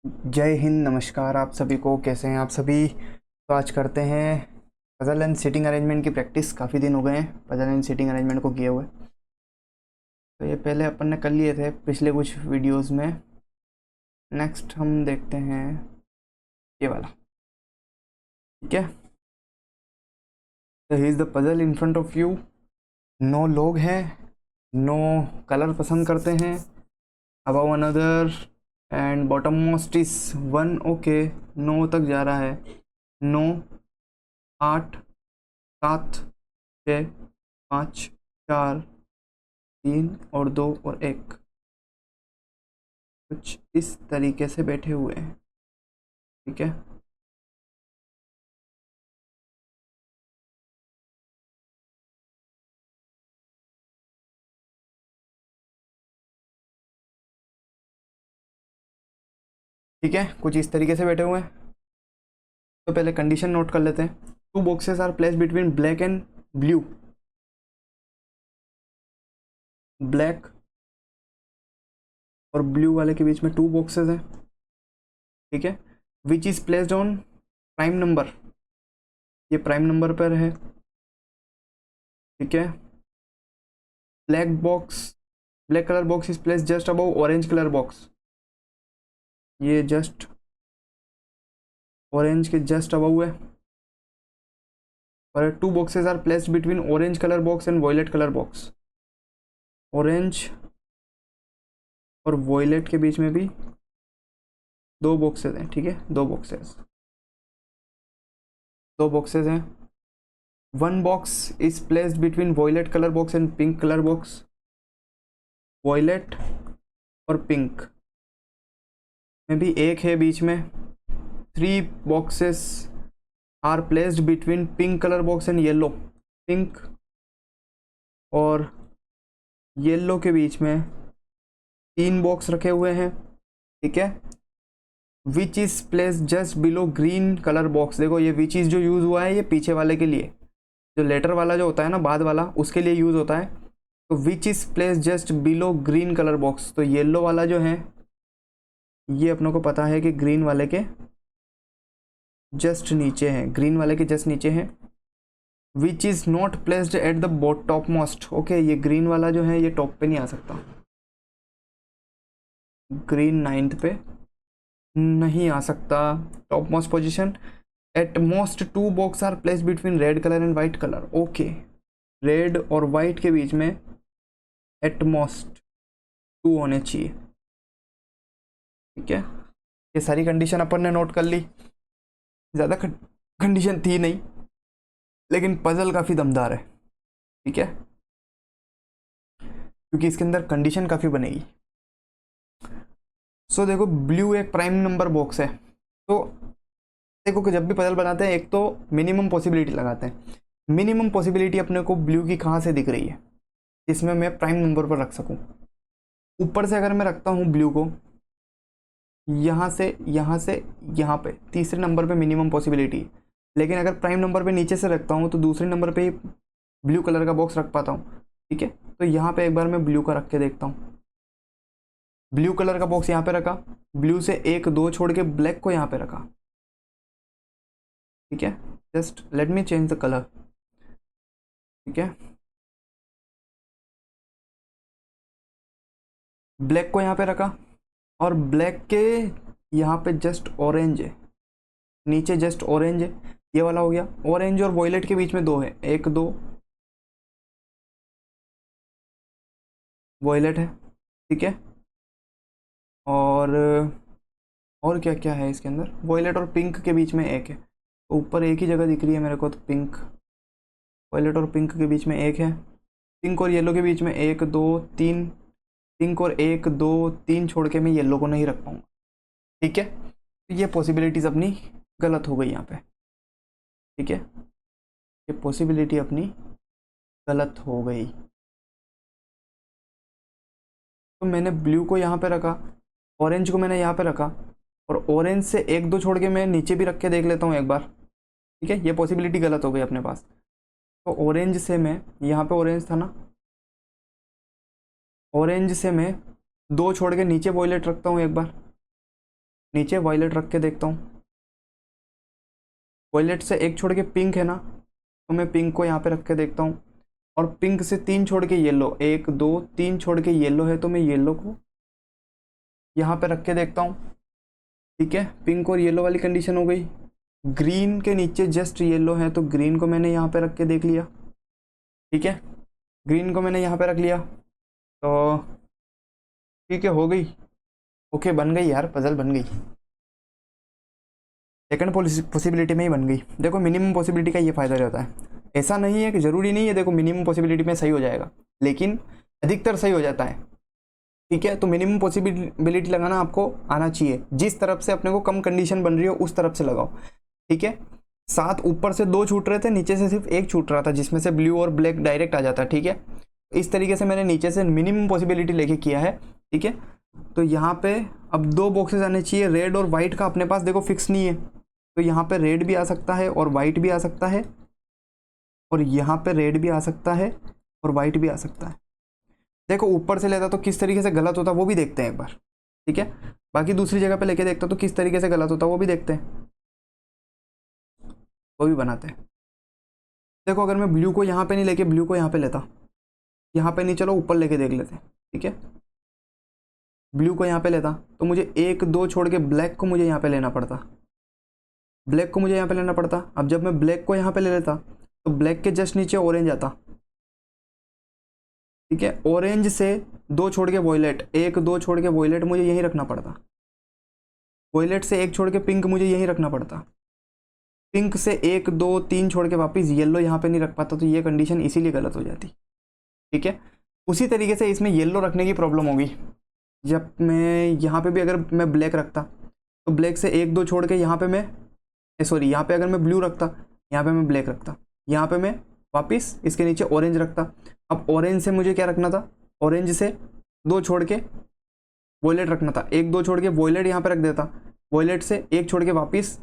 जय हिंद, नमस्कार आप सभी को। कैसे हैं आप सभी? तो आज करते हैं पजल एंड सीटिंग अरेंजमेंट की प्रैक्टिस। काफ़ी दिन हो गए हैं पजल एंड सीटिंग अरेंजमेंट को किए हुए। तो ये पहले अपन ने कर लिए थे पिछले कुछ वीडियोस में। नेक्स्ट हम देखते हैं ये वाला। ठीक है, तो he is the puzzle in front of you. 9 लोग हैं, 9 कलर पसंद करते हैं। Above another and bottom most is 1। Okay, 9 तक जा रहा है। 9, 8, 7, 6, 5, 4, 3 और 2 और 1। कुछ इस तरीके से बैठे हुए हैं। ठीक है, ठीक है, कुछ इस तरीके से बैठे हुए हैं। तो पहले कंडीशन नोट कर लेते हैं। 2 boxes are place between black and blue. Black और ब्लू वाले के बीच में 2 बॉक्सेस हैं। ठीक है, which is placed on prime number. ये प्राइम नंबर पर है। ठीक है, black box, black colour box is place just above orange colour box. ये जस्ट ऑरेंज के जस्ट अबव है। और 2 boxes are placed between orange colour box and violet colour box. Orange और वॉयलेट के बीच में भी 2 बॉक्सेस हैं। ठीक है, 2 बॉक्सेस हैं। 1 box is placed between violet colour box and pink colour box. Violet और पिंक में भी एक है बीच में। 3 boxes are placed between pink colour box and yellow. Pink और येलो के बीच में 3 बॉक्स रखे हुए हैं। ठीक है, which is place just below green colour box. देखो ये विच इज जो यूज हुआ है ये पीछे वाले के लिए, जो लेटर वाला जो होता है ना बाद वाला, उसके लिए यूज होता है। तो which is place just below green colour box. तो येलो वाला जो है ये अपनों को पता है कि ग्रीन वाले के जस्ट नीचे है, ग्रीन वाले के जस्ट नीचे है। Which is not placed at the top most. Okay, ये ग्रीन वाला जो है ये टॉप पे नहीं आ सकता। ग्रीन 9th पे नहीं आ सकता, top most position. At most 2 box are place between red colour and white colour. Okay, red और वाइट के बीच में एट मोस्ट 2 होने चाहिए। ठीक है, ये सारी कंडीशन अपन ने नोट कर ली। ज़्यादा कंडीशन थी नहीं, लेकिन पजल काफ़ी दमदार है। ठीक है, क्योंकि इसके अंदर कंडीशन काफ़ी बनेगी। सो देखो, ब्लू एक प्राइम नंबर बॉक्स है। तो देखो कि जब भी पजल बनाते हैं एक तो मिनिमम पॉसिबिलिटी लगाते हैं। मिनिमम पॉसिबिलिटी अपने को ब्लू की कहाँ से दिख रही है, जिसमें मैं प्राइम नंबर पर रख सकूं। ऊपर से अगर मैं रखता हूँ ब्लू को, यहाँ से यहाँ पे तीसरे नंबर पे मिनिमम पॉसिबिलिटी। लेकिन अगर प्राइम नंबर पे नीचे से रखता हूँ तो दूसरे नंबर पे ही ब्लू कलर का बॉक्स रख पाता हूँ। ठीक है, तो यहाँ पे एक बार मैं ब्लू का रख के देखता हूँ। ब्लू कलर का बॉक्स यहाँ पे रखा, ब्लू से 1 2 छोड़ के ब्लैक को यहाँ पे रखा। ठीक है, just let me change the colour. ठीक है, ब्लैक को यहाँ पे रखा और ब्लैक के यहाँ पे जस्ट ऑरेंज है, नीचे जस्ट ऑरेंज है। ये वाला हो गया। ऑरेंज और वॉयलेट के बीच में 2 है, 1 2 वॉयलेट है। ठीक है, और क्या क्या है इसके अंदर, वॉयलेट और पिंक के बीच में 1 है। तो ऊपर एक ही जगह दिख रही है मेरे को, तो पिंक, वॉयलेट और पिंक के बीच में 1 है। पिंक और येलो के बीच में 1 2 3, पिंक और 1 2 3 छोड़ के मैं येलो को नहीं रख पाऊंगा। ठीक है, तो ये पॉसिबिलिटीज अपनी गलत हो गई यहाँ पे। ठीक है, ये पॉसिबिलिटी अपनी गलत हो गई। तो मैंने ब्लू को यहाँ पे रखा, ऑरेंज को मैंने यहाँ पे रखा, और ऑरेंज से 1 2 छोड़ के मैं नीचे भी रख के देख लेता हूँ एक बार। ठीक है, ये पॉसिबिलिटी गलत हो गई अपने पास। तो ऑरेंज से मैं, यहाँ पे ऑरेंज था ना, ऑरेंज से मैं 2 छोड़ के नीचे वॉयलेट रखता हूँ एक बार। नीचे वॉयलेट रख के देखता हूँ। वॉयलेट से एक छोड़ के पिंक है ना, तो मैं पिंक को यहाँ पे रख के देखता हूँ। और पिंक से 3 छोड़ के येलो, 1 2 3 छोड़ के येलो है, तो मैं येलो को यहाँ पे रख के देखता हूँ। ठीक है, पिंक और येलो वाली कंडीशन हो गई। ग्रीन के नीचे जस्ट येलो है, तो ग्रीन को मैंने यहाँ पे रख के देख लिया। ठीक है, ग्रीन को मैंने यहाँ पे रख लिया, तो ठीक है, हो गई। ओके, बन गई यार, पजल बन गई। सेकंड पॉसिबिलिटी में ही बन गई। देखो मिनिमम पॉसिबिलिटी का ये फायदा रहता है, ऐसा नहीं है कि ज़रूरी नहीं है देखो मिनिमम पॉसिबिलिटी में सही हो जाएगा, लेकिन अधिकतर सही हो जाता है। ठीक है, तो मिनिमम पॉसिबिलिटी लगाना आपको आना चाहिए। जिस तरफ से अपने को कम कंडीशन बन रही हो उस तरफ से लगाओ। ठीक है, 7 ऊपर से 2 छूट रहे थे, नीचे से सिर्फ 1 छूट रहा था, जिसमें से ब्लू और ब्लैक डायरेक्ट आ जाता है। ठीक है, इस तरीके से मैंने नीचे से मिनिमम पॉसिबिलिटी लेके किया है। ठीक है, तो यहाँ पे अब 2 बॉक्सेस आने चाहिए। रेड और वाइट का अपने पास देखो फिक्स नहीं है, तो यहाँ पे रेड भी आ सकता है और वाइट भी आ सकता है, और यहाँ पे रेड भी आ सकता है और वाइट भी आ सकता है। देखो ऊपर से लेता तो किस तरीके से गलत होता वो भी देखते हैं एक बार। ठीक है, बाकी दूसरी जगह पे लेके देखता तो किस तरीके से गलत होता वो भी देखते हैं, वो भी बनाते हैं। देखो अगर मैं ब्लू को यहाँ पे नहीं लेके ब्लू को यहाँ पे लेता, यहाँ पे नहीं, चलो ऊपर लेके देख लेते हैं। ठीक है, ब्लू को यहाँ पे लेता तो मुझे 1 2 छोड़ के ब्लैक को मुझे यहाँ पे लेना पड़ता, ब्लैक को मुझे यहाँ पे लेना पड़ता। अब जब मैं ब्लैक को यहाँ पे ले लेता तो ब्लैक के जस्ट नीचे ऑरेंज आता। ठीक है, ऑरेंज से 2 छोड़ के वॉयलेट, 1 2 छोड़ के वॉयलेट मुझे यहीं रखना पड़ता। वॉयलेट से 1 छोड़ के पिंक मुझे यहीं रखना पड़ता। पिंक से 1 2 3 छोड़ के वापस येलो यहाँ पे नहीं रख पाता, तो ये कंडीशन इसीलिए गलत हो जाती। ठीक है, उसी तरीके से इसमें येलो रखने की प्रॉब्लम होगी। जब मैं यहाँ पे भी अगर मैं ब्लैक रखता तो ब्लैक से 1 2 छोड़ के यहाँ पे मैं सॉरी यहाँ पे अगर मैं ब्लू रखता, यहाँ पे मैं ब्लैक रखता, यहाँ पे मैं वापस इसके नीचे ऑरेंज रखता। अब ऑरेंज से मुझे क्या रखना था, ऑरेंज से 2 छोड़ के वॉयलेट रखना था, 1 2 छोड़ के वॉयलेट यहाँ पे रख देता, वॉयलेट से 1 छोड़ के वापस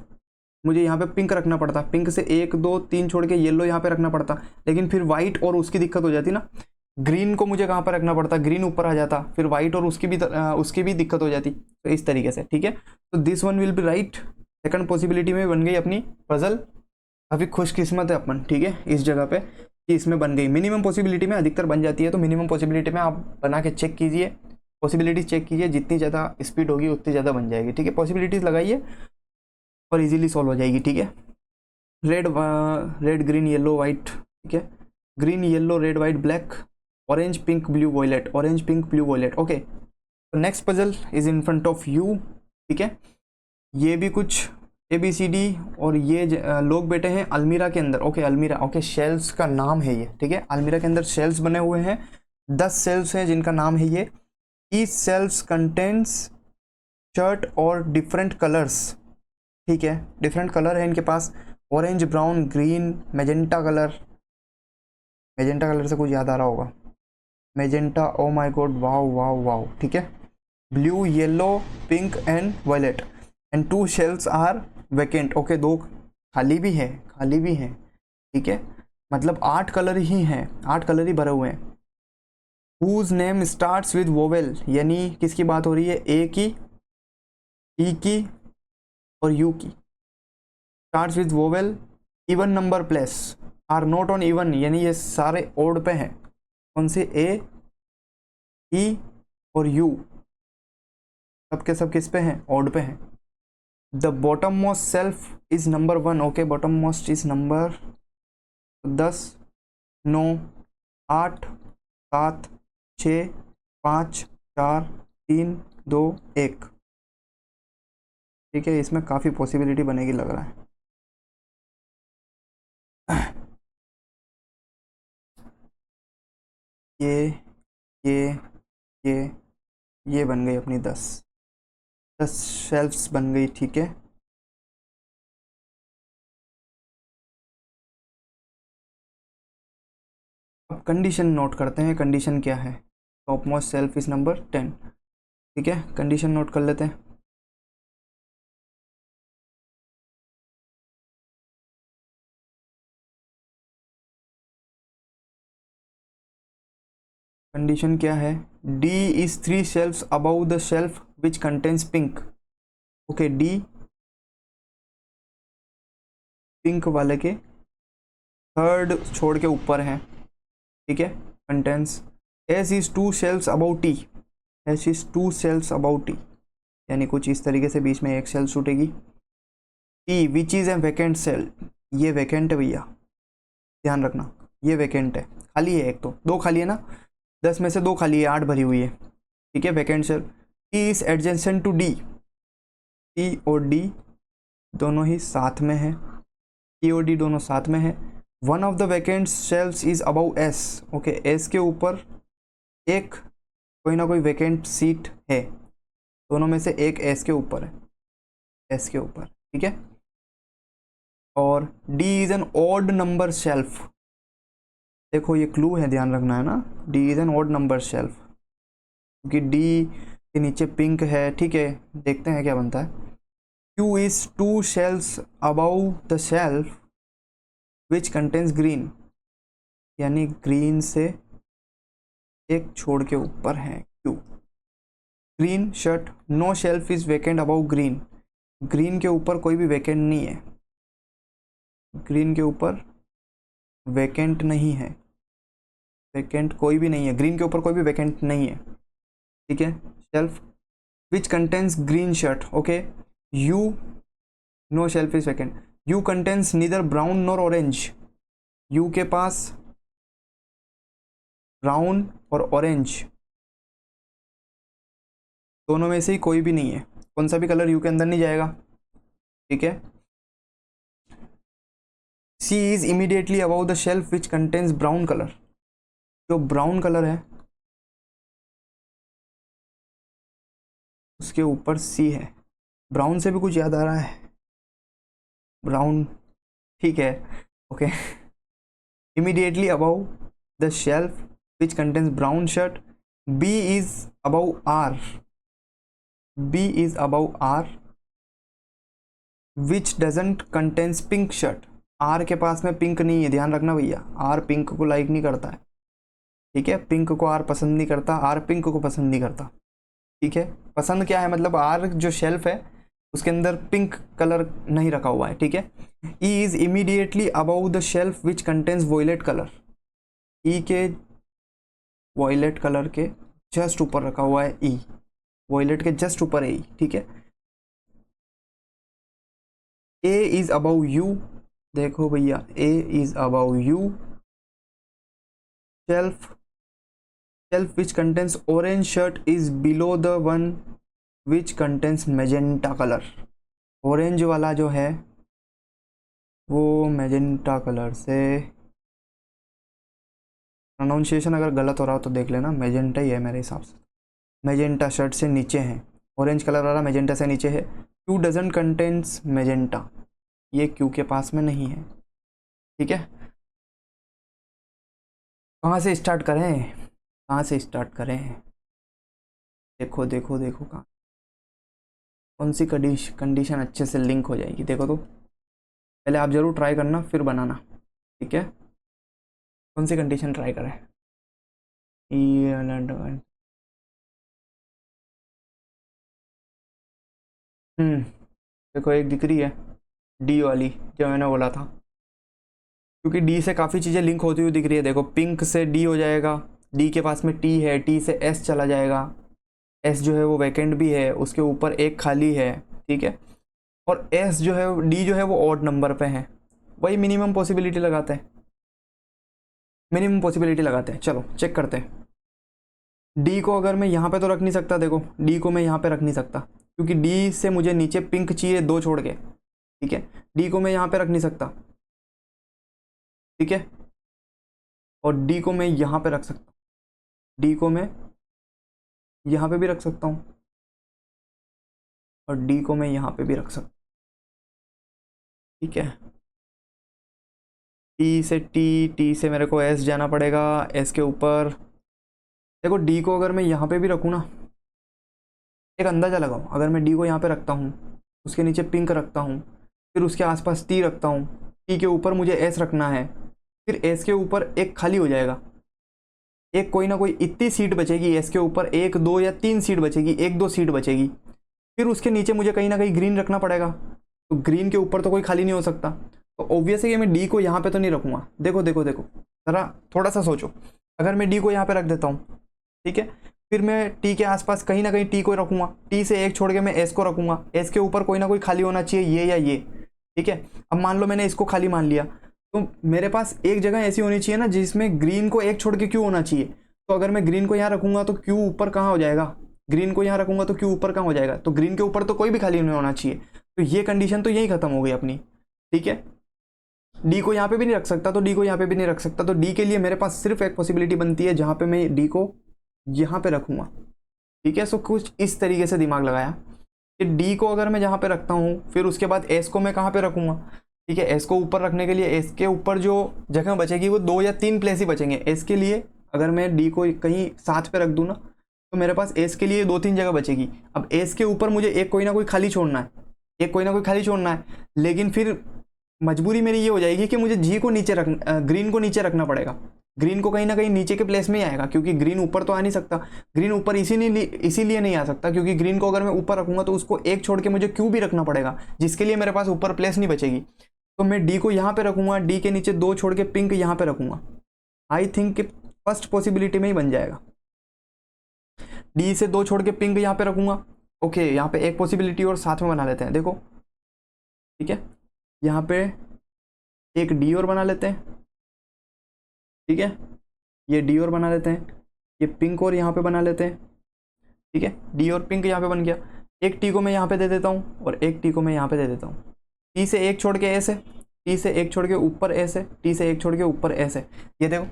मुझे यहाँ पे पिंक रखना पड़ता, पिंक से 1 2 3 छोड़ के येलो यहाँ पे रखना पड़ता। लेकिन फिर वाइट और उसकी दिक्कत हो जाती ना, ग्रीन को मुझे कहाँ पर रखना पड़ता, ग्रीन ऊपर आ जाता, फिर वाइट और उसकी भी दिक्कत हो जाती। तो इस तरीके से। ठीक है, तो this one will be right. Second possibility में बन गई अपनी पजल। काफ़ी खुशकिस्मत है अपन। ठीक है, इस जगह पे कि इसमें बन गई। मिनिमम पॉसिबिलिटी में अधिकतर बन जाती है, तो मिनिमम पॉसिबिलिटी में आप बना के चेक कीजिए, पॉसिबिलिटीज चेक कीजिए, जितनी ज़्यादा स्पीड होगी उतनी ज़्यादा बन जाएगी। ठीक है, पॉसिबिलिटीज लगाइए और इजीली सॉल्व हो जाएगी। ठीक है, red red green yellow white. ठीक है, green yellow red white black, orange pink blue violet, orange pink blue violet. Okay, तो next puzzle is in front of you. ठीक है, ये भी कुछ ABCD, और ये लोग बैठे हैं अलमीरा के अंदर। ओके, अलमीरा, ओके, शेल्स का नाम है ये। ठीक है, अलमीरा के अंदर शेल्स बने हुए हैं, 10 शेल्स हैं जिनका नाम है ये। ईच शेल्स कंटेन्स शर्ट और डिफरेंट कलर्स। ठीक है, डिफरेंट कलर है इनके पास, orange brown green magenta colour. Magenta colour से कुछ याद आ रहा होगा, magenta, oh my God, wow wow wow. ठीक है, blue yellow pink and violet, and 2 shelves are vacant. Okay, 2 खाली भी है, खाली भी हैं। ठीक है, मतलब 8 कलर ही हैं, 8 कलर ही भरे हुए हैं। Whose name starts with vowel, यानी किसकी बात हो रही है, ए की, ई की और यू की। Starts with vowel, even number place are not on even, यानी ये सारे ओड पे हैं। कौन से, ए ई और यू, सबके सब किस पे हैं, ओड पे हैं। The bottom most self is number 1। Okay, bottom most is number 10 9 8 7 6 5 4 3 2 1। ठीक है, इसमें काफ़ी पॉसिबिलिटी बनेगी लग रहा है। ये ये ये ये बन गई अपनी 10 शेल्फ्स बन गई। ठीक है, अब कंडीशन नोट करते हैं। कंडीशन क्या है, top most self is number 10। ठीक है, कंडीशन नोट कर लेते हैं। कंडीशन क्या है, D is 3 shelves above the shelf which contains pink. Okay, D pink वाले के थर्ड छोड़ के ऊपर है, ठीक है। Contains S is 2 shelves about T, S is 2 shelves about T, यानी कुछ इस तरीके से बीच में एक शेल छूटेगी। T which is a vacant cell, ये वैकेंट है भैया, ध्यान रखना ये वैकेंट है, खाली है, एक तो दो खाली है ना, 10 में से 2 खाली है, 8 भरी हुई है, ठीक है, vacant cell. T is adjacent to D, T और डी दोनों ही साथ में है, टी और डी दोनों साथ में है। One of the vacant cells is above S, okay, S के ऊपर एक कोई ना कोई वैकेंट सीट है, दोनों में से एक एस के ऊपर है, एस के ऊपर, ठीक है। और D is an odd number shelf, देखो ये क्लू है, ध्यान रखना है ना, D is an odd number shelf, क्योंकि डी के नीचे पिंक है, ठीक है। देखते हैं क्या बनता है। Q is 2 shelves above the shelf which contains green, यानी ग्रीन से एक छोड़ के ऊपर है Q. Green shirt, no shelf is vacant above green, green के ऊपर कोई भी वैकेंट नहीं है, ग्रीन के ऊपर वैकेंट नहीं है, वैकेंट कोई भी नहीं है, ग्रीन के ऊपर कोई भी वैकेंट नहीं है, ठीक है। Shelf which contains green shirt, okay, you know shelf is vacant, you contains neither brown nor orange, you के पास ब्राउन और ऑरेंज दोनों में से ही कोई भी नहीं है, कौन सा भी कलर यू के अंदर नहीं जाएगा, ठीक है। C is immediately above the shelf which contains brown colour, जो ब्राउन कलर है उसके ऊपर सी है। ब्राउन से भी कुछ याद आ रहा है, ब्राउन, ठीक है, okay. Immediately above the shelf which contains brown shirt, B is above R, B is above R which doesn't contains pink shirt, R के पास में पिंक नहीं है, ध्यान रखना भैया, आर पिंक को लाइक नहीं करता है, ठीक है, पिंक को आर पसंद नहीं करता, आर पिंक को पसंद नहीं करता, ठीक है। पसंद क्या है मतलब, आर जो शेल्फ है उसके अंदर पिंक कलर नहीं रखा हुआ है, ठीक है। E is immediately above the shelf which contains violet colour, E के वॉयलेट कलर के जस्ट ऊपर रखा हुआ है ई, वॉयलेट के जस्ट ऊपर है ई, ठीक है। ए इज अबाउ यू, देखो भैया A is above U, shelf shelf which contains orange shirt is below the one which contains magenta colour, orange वाला जो है वो मैजेंटा कलर से, प्रोनाउंसिएशन अगर गलत हो रहा हो तो देख लेना, मैजेंटा ही है मेरे हिसाब से, मैजेंटा शर्ट से नीचे है, ऑरेंज कलर वाला मैजेंटा से नीचे है। क्यू डजंट कंटेन्स मैजेंटा, ये क्यू के पास में नहीं है, ठीक है। कहाँ से स्टार्ट करें, कहाँ से स्टार्ट करें, देखो देखो देखो कहाँ, कौन सी कंडीशन अच्छे से लिंक हो जाएगी, देखो तो पहले आप ज़रूर ट्राई करना फिर बनाना, ठीक है। कौन सी कंडीशन ट्राई करें, देखो एक दिख रही है डी वाली जो मैंने बोला था, क्योंकि डी से काफ़ी चीज़ें लिंक होती हुई दिख रही है, देखो पिंक से डी हो जाएगा, डी के पास में टी है, टी से एस चला जाएगा, एस जो है वो वैकेंट भी है, उसके ऊपर एक खाली है, ठीक है। और एस जो है, डी जो है वो ऑड नंबर पे है, वही मिनिमम पॉसिबिलिटी लगाते हैं, मिनिमम पॉसिबिलिटी लगाते हैं, चलो चेक करते हैं। डी को अगर मैं यहाँ पे तो रख नहीं सकता, देखो डी को मैं यहाँ पे रख नहीं सकता, क्योंकि डी से मुझे नीचे पिंक चाहिए 2 छोड़ के, ठीक है। डी को मैं यहाँ पे रख नहीं सकता, ठीक है, और डी को मैं यहाँ पे रख सकता हूँ, डी को मैं यहाँ पे भी रख सकता हूँ, और डी को मैं यहाँ पे भी रख सकता हूँ, ठीक है। टी से टी, टी से मेरे को एस जाना पड़ेगा, एस के ऊपर देखो डी को अगर मैं यहाँ पे भी रखूँ ना, एक अंदाज़ा लगाओ, अगर मैं डी को यहाँ पे रखता हूँ, उसके नीचे पिंक रखता हूँ, फिर उसके आसपास टी रखता हूँ, टी के ऊपर मुझे एस रखना है, फिर एस के ऊपर एक खाली हो जाएगा, एक कोई ना कोई इतनी सीट बचेगी एस के ऊपर, 1 2 या 3 सीट बचेगी, 1 2 सीट बचेगी, फिर उसके नीचे मुझे कहीं ना कहीं ग्रीन रखना पड़ेगा, तो ग्रीन के ऊपर तो कोई खाली नहीं हो सकता, तो ऑब्वियस है कि मैं डी को यहाँ पे तो नहीं रखूंगा। देखो देखो देखो जरा थोड़ा सा सोचो, अगर मैं डी को यहाँ पे रख देता हूँ, ठीक है, फिर मैं टी के आसपास कहीं ना कहीं टी को रखूंगा, टी से एक छोड़ के मैं एस को रखूंगा, एस के ऊपर कोई ना कोई खाली होना चाहिए, ये या ये, ठीक है। अब मान लो मैंने इसको खाली मान लिया, तो मेरे पास एक जगह ऐसी होनी चाहिए ना जिसमें ग्रीन को एक छोड़ के क्यू होना चाहिए। तो अगर मैं ग्रीन को यहाँ रखूंगा तो क्यू ऊपर कहाँ हो जाएगा, ग्रीन को यहाँ रखूंगा तो क्यू ऊपर कहाँ हो जाएगा, तो ग्रीन के ऊपर तो कोई भी खाली नहीं होना चाहिए। तो ये कंडीशन तो यही खत्म हो गई अपनी, ठीक है। डी को यहाँ पे भी नहीं रख सकता, तो डी को यहाँ पे भी नहीं रख सकता, तो डी के लिए मेरे पास सिर्फ एक पॉसिबिलिटी बनती है जहाँ पे मैं डी को यहाँ पे रखूंगा, ठीक है। सो कुछ इस तरीके से दिमाग लगाया कि डी को अगर मैं जहाँ पे रखता हूँ, फिर उसके बाद एस को मैं कहाँ पे रखूंगा, ठीक है। एस को ऊपर रखने के लिए एस के ऊपर जो जगह बचेगी वो 2 या 3 प्लेस ही बचेंगे एस के लिए। अगर मैं डी को कहीं साथ पे रख दूँ ना, तो मेरे पास एस के लिए 2-3 जगह बचेगी। अब एस के ऊपर मुझे एक कोई ना कोई खाली छोड़ना है, एक कोई ना कोई खाली छोड़ना है, लेकिन फिर मजबूरी मेरी ये हो जाएगी कि मुझे जी को नीचे ग्रीन को नीचे रखना पड़ेगा। ग्रीन को कहीं ना कहीं नीचे के प्लेस में ही आएगा, क्योंकि ग्रीन ऊपर तो आ नहीं सकता। ग्रीन ऊपर इसीलिए नहीं आ सकता क्योंकि ग्रीन को अगर मैं ऊपर रखूंगा तो उसको एक छोड़ के मुझे क्यू भी रखना पड़ेगा, जिसके लिए मेरे पास ऊपर प्लेस नहीं बचेगी। तो मैं डी को यहाँ पे रखूंगा, डी के नीचे 2 छोड़ के पिंक यहाँ पे रखूंगा। आई थिंक कि फर्स्ट पॉसिबिलिटी में ही बन जाएगा। डी से 2 छोड़ के पिंक यहाँ पे रखूंगा। ओके, यहाँ पे एक पॉसिबिलिटी और साथ में बना लेते हैं, देखो, ठीक है। यहाँ पे एक डी और बना लेते हैं, ठीक है, ये डी और बना लेते हैं, ये पिंक और यहाँ पे बना लेते हैं, ठीक है। डी और पिंक यहाँ पे बन गया। एक टी को मैं यहाँ पे दे देता हूँ और एक टी को मैं यहाँ पे दे देता हूँ। टी से एक छोड़ के एस है, टी से एक छोड़ के ऊपर एस है, टी से एक छोड़ के ऊपर एस है। ये देखो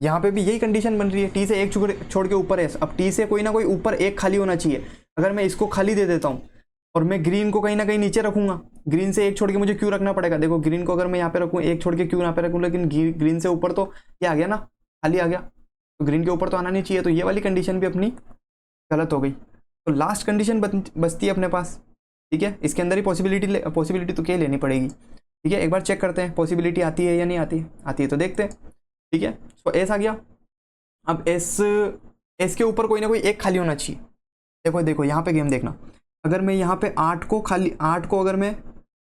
यहाँ पे भी यही कंडीशन बन रही है, टी से एक छोड़ के ऊपर एस। अब टी से कोई ना कोई ऊपर एक खाली होना चाहिए। अगर मैं इसको खाली दे देता हूँ और मैं ग्रीन को कहीं ना कहीं नीचे रखूंगा, ग्रीन से एक छोड़ के मुझे क्यू रखना पड़ेगा। देखो ग्रीन को अगर मैं यहाँ पे रखूँ, एक छोड़ के क्यू यहाँ पे रखूँ, लेकिन ग्रीन से ऊपर तो ये आ गया ना, खाली आ गया, तो ग्रीन के ऊपर तो आना नहीं चाहिए। तो ये वाली कंडीशन भी अपनी गलत हो गई। तो लास्ट कंडीशन बचती है अपने पास, ठीक है। इसके अंदर ही पॉसिबिलिटी तो क्या लेनी पड़ेगी, ठीक है। एक बार चेक करते हैं पॉसिबिलिटी आती है या नहीं आती है। आती है तो देखते हैं, ठीक है। तो एस आ गया। अब एस के ऊपर कोई ना कोई एक खाली होना चाहिए। देखो देखो यहाँ पे गेम देखना, अगर मैं यहाँ पे 8 को अगर मैं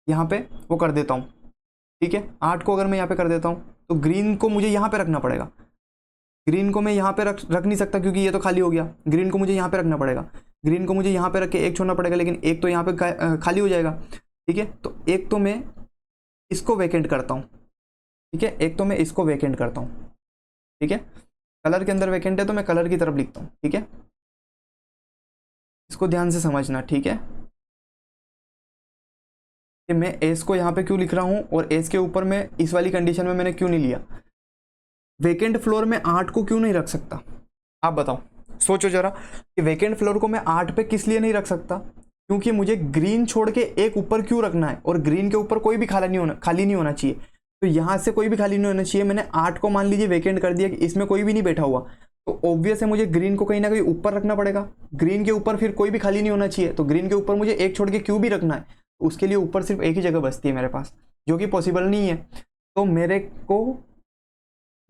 यहाँ पे वो कर देता हूँ, ठीक है, 8 को अगर मैं यहाँ पे कर देता हूँ, तो ग्रीन को मुझे यहाँ पे रखना पड़ेगा। ग्रीन को मैं यहाँ पे रख नहीं सकता क्योंकि ये तो खाली हो गया। ग्रीन को मुझे यहाँ पे रखना पड़ेगा, ग्रीन को मुझे यहाँ पे रख के एक छोड़ना पड़ेगा, लेकिन एक तो यहाँ पे खाली हो जाएगा, ठीक है। तो एक तो मैं इसको वैकेंट करता हूँ, ठीक है, एक तो मैं इसको वैकेंट करता हूँ, ठीक है। कलर के अंदर वैकेंट है तो मैं कलर की तरफ लिखता हूँ, ठीक है। इसको ध्यान से समझना, ठीक है, कि मैं एस को यहाँ पे क्यों लिख रहा हूँ और एस के ऊपर मैं इस वाली कंडीशन में मैंने क्यों नहीं लिया। वेकेंट फ्लोर में 8 को क्यों नहीं रख सकता, आप बताओ, सोचो जरा कि वेकेंट फ्लोर को मैं 8 पे किस लिए नहीं रख सकता, क्योंकि मुझे ग्रीन छोड़ के एक ऊपर क्यों रखना है और ग्रीन के ऊपर कोई भी खाली नहीं होना चाहिए। तो यहाँ से कोई भी खाली नहीं होना चाहिए। मैंने 8 को मान लीजिए वेकेंट कर दिया कि इसमें कोई भी नहीं बैठा हुआ, तो ऑब्वियस है मुझे ग्रीन को कहीं ना कहीं ऊपर रखना पड़ेगा। ग्रीन के ऊपर फिर कोई भी खाली नहीं होना चाहिए, तो ग्रीन के ऊपर मुझे एक छोड़ के क्यों भी रखना है, तो उसके लिए ऊपर सिर्फ एक ही जगह बचती है मेरे पास, जो कि पॉसिबल नहीं है। तो मेरे को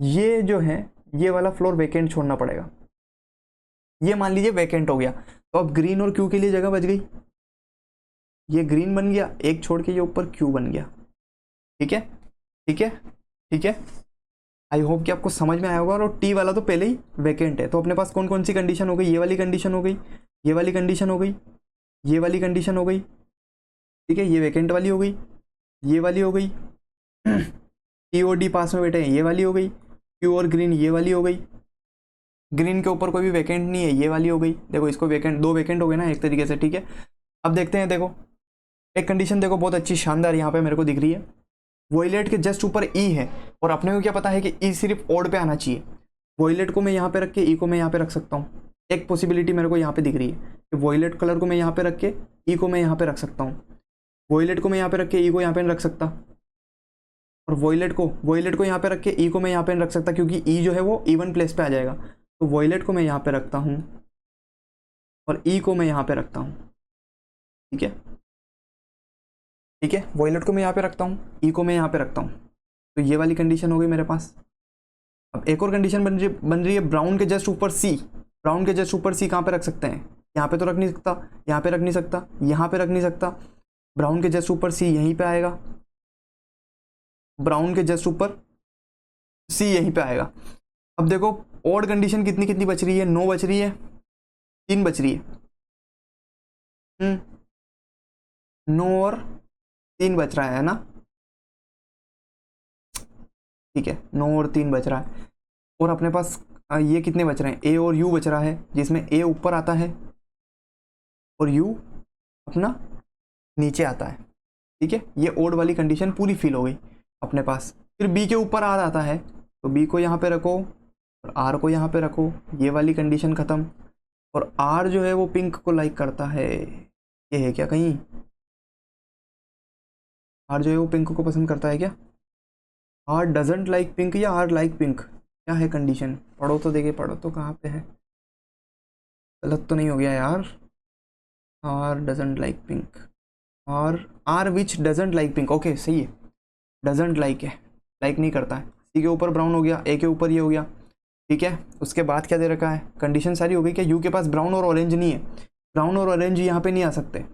ये जो है ये वाला फ्लोर वेकेंट छोड़ना पड़ेगा। ये मान लीजिए वेकेंट हो गया, तो अब ग्रीन और क्यू के लिए जगह बच गई। ये ग्रीन बन गया, एक छोड़ के ये ऊपर क्यू बन गया, ठीक है, ठीक है, ठीक है। आई होप कि आपको समझ में आया होगा। और टी वाला तो पहले ही वैकेंट है, तो अपने पास कौन कौन सी कंडीशन हो गई, ये वाली कंडीशन हो गई, ये वाली कंडीशन हो गई, ये वाली कंडीशन हो गई, ठीक है, ये वैकेंट वाली हो गई, ये वाली हो गई, टी और डी पास में बैठे हैं, ये वाली हो गई, क्यू और ग्रीन ये वाली हो गई, ग्रीन के ऊपर कोई भी वैकेंट नहीं है, ये वाली हो गई। देखो इसको वैकेंट, 2 वैकेंट हो गए ना एक तरीके से, ठीक है। अब देखते हैं, देखो एक कंडीशन देखो बहुत अच्छी शानदार यहाँ पे मेरे को दिख रही है, वॉयलेट के जस्ट ऊपर ई है और अपने को क्या पता है कि ई सिर्फ ओड पे आना चाहिए। वॉयलेट को मैं यहाँ पे रख के ई को मैं यहाँ पे रख सकता हूँ। एक पॉसिबिलिटी मेरे को यहाँ पे दिख रही है कि वॉयलेट कलर को मैं यहाँ पे रख के ई को मैं यहाँ पे रख सकता हूँ। वॉयलेट को मैं यहाँ पे रख के ई को यहाँ पे नहीं रख सकता, और वॉयलेट को यहाँ पे रख के ई को मैं यहाँ पे नहीं रख सकता, क्योंकि ई जो है वो इवन प्लेस पे आ जाएगा। तो वॉयलेट को मैं यहाँ पे रखता हूँ और ई को मैं यहाँ पे रखता हूँ, ठीक है, ठीक है। वॉयलेट को मैं यहाँ पे रखता हूँ, ई को मैं यहाँ पे रखता हूँ, तो ये वाली कंडीशन हो गई मेरे पास। अब एक और कंडीशन बन रही है ब्राउन के जस्ट ऊपर सी। ब्राउन के जस्ट ऊपर सी कहाँ पे रख सकते हैं, यहाँ पे तो रख नहीं सकता, यहाँ पे रख नहीं सकता, यहाँ पे रख नहीं सकता। ब्राउन के जस्ट ऊपर सी यहीं पे आएगा, ब्राउन के जस्ट ऊपर सी यहीं पे आएगा। अब देखो ऑड कंडीशन कितनी कितनी बच रही है, 9 बच रही है, 3 बच रही है। 9 और 3 बच रहा है ना, ठीक है 9 और 3 बच रहा है। और अपने पास ये कितने बच रहे हैं, ए और यू बच रहा है, जिसमें ए ऊपर आता है और यू अपना नीचे आता है, ठीक है। ये ओड वाली कंडीशन पूरी फिल हो गई अपने पास। फिर बी के ऊपर आर आता है, तो बी को यहाँ पे रखो और आर को यहाँ पे रखो, ये वाली कंडीशन खत्म। और आर जो है वो पिंक को लाइक करता है, ये है क्या कहीं, आर जो है वो पिंक को पसंद करता है क्या, आर डजेंट लाइक पिंक या आर लाइक पिंक, क्या है कंडीशन, पढ़ो तो देखे, पढ़ो तो कहाँ पे है, गलत तो नहीं हो गया यार। R doesn't like pink, R which doesn't like pink, okay सही है, डजेंट लाइक है, लाइक नहीं करता है। सी के ऊपर ब्राउन हो गया, ए के ऊपर ये हो गया, ठीक है। उसके बाद क्या दे रखा है, कंडीशन सारी हो गई क्या, यू के पास ब्राउन और ऑरेंज नहीं है, ब्राउन और ऑरेंज यहाँ पे नहीं आ सकते।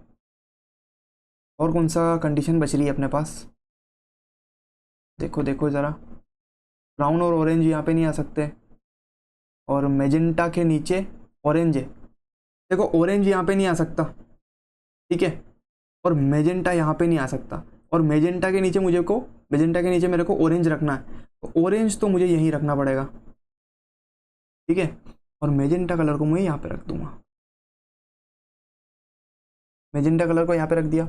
और कौन सा कंडीशन बच रही है अपने पास, देखो देखो ज़रा, ब्राउन और ऑरेंज यहाँ पे नहीं आ सकते, और मेजेंटा के नीचे ऑरेंज है, देखो ऑरेंज यहाँ पे नहीं आ सकता, ठीक है, और मेजेंटा यहाँ पे नहीं आ सकता, और मेजेंटा के नीचे मेजेंटा के नीचे मेरे को ऑरेंज रखना है, तो ऑरेंज तो मुझे यहीं रखना पड़ेगा, ठीक है। और मेजेंटा कलर को मैं यहाँ पे रख दूंगा, मेजेंटा कलर को यहाँ पे रख दिया।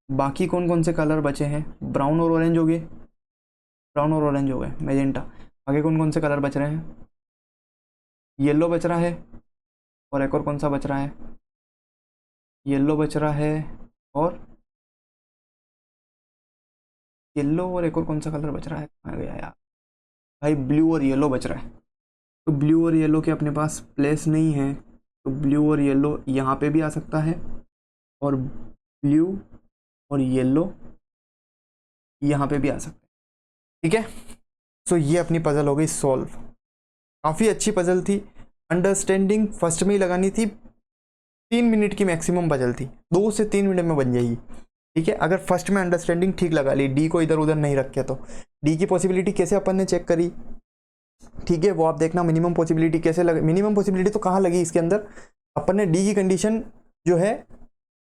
बाकी कौन कौन से कलर बचे हैं, ब्राउन और ऑरेंज हो गए, ब्राउन और ऑरेंज हो गए, मेजेंटा। आगे कौन कौन से कलर बच रहे हैं, येलो बच रहा है, और एक और कौन सा बच रहा है, येलो बच रहा है, और येलो और एक और कौन सा कलर बच रहा है, कहाँ गया यार भाई, ब्लू और येलो बच रहा है। तो ब्लू और येलो के अपने पास प्लेस नहीं है, तो ब्लू और येलो यहाँ पे भी आ सकता है, और ब्लू और येलो यहाँ पे भी आ सकता है, ठीक है। सो ये अपनी पजल हो गई सॉल्व, काफ़ी अच्छी पजल थी। अंडरस्टैंडिंग फर्स्ट में ही लगानी थी, 3 मिनट की मैक्सिमम पजल थी, 2 से 3 मिनट में बन जाएगी, ठीक है। अगर फर्स्ट में अंडरस्टैंडिंग ठीक लगा ली, डी को इधर उधर नहीं रखे, तो डी की पॉसिबिलिटी कैसे अपन ने चेक करी, ठीक है, वो आप देखना। मिनिमम पॉसिबिलिटी कैसे लगी, मिनिमम पॉसिबिलिटी तो कहाँ लगी इसके अंदर, अपन ने डी की कंडीशन जो है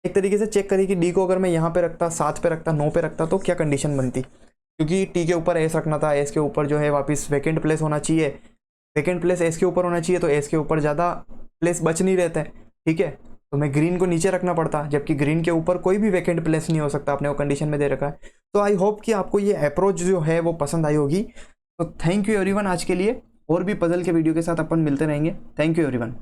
एक तरीके से चेक करी कि डी को अगर मैं यहाँ पे रखता, 7 पे रखता, 9 पे रखता, तो क्या कंडीशन बनती, क्योंकि टी के ऊपर एस रखना था, एस के ऊपर जो है वापस वैकेंट प्लेस होना चाहिए, वैकेंट प्लेस एस के ऊपर होना चाहिए, तो एस के ऊपर ज़्यादा प्लेस बच नहीं रहता है, ठीक है। तो मैं ग्रीन को नीचे रखना पड़ता, जबकि ग्रीन के ऊपर कोई भी वैकेंट प्लेस नहीं हो सकता, अपने वो कंडीशन में दे रखा है। तो आई होप कि आपको ये अप्रोच जो है वो पसंद आई होगी। तो थैंक यू एवरीवन आज के लिए, और भी पजल के वीडियो के साथ अपन मिलते रहेंगे। Thank you everyone.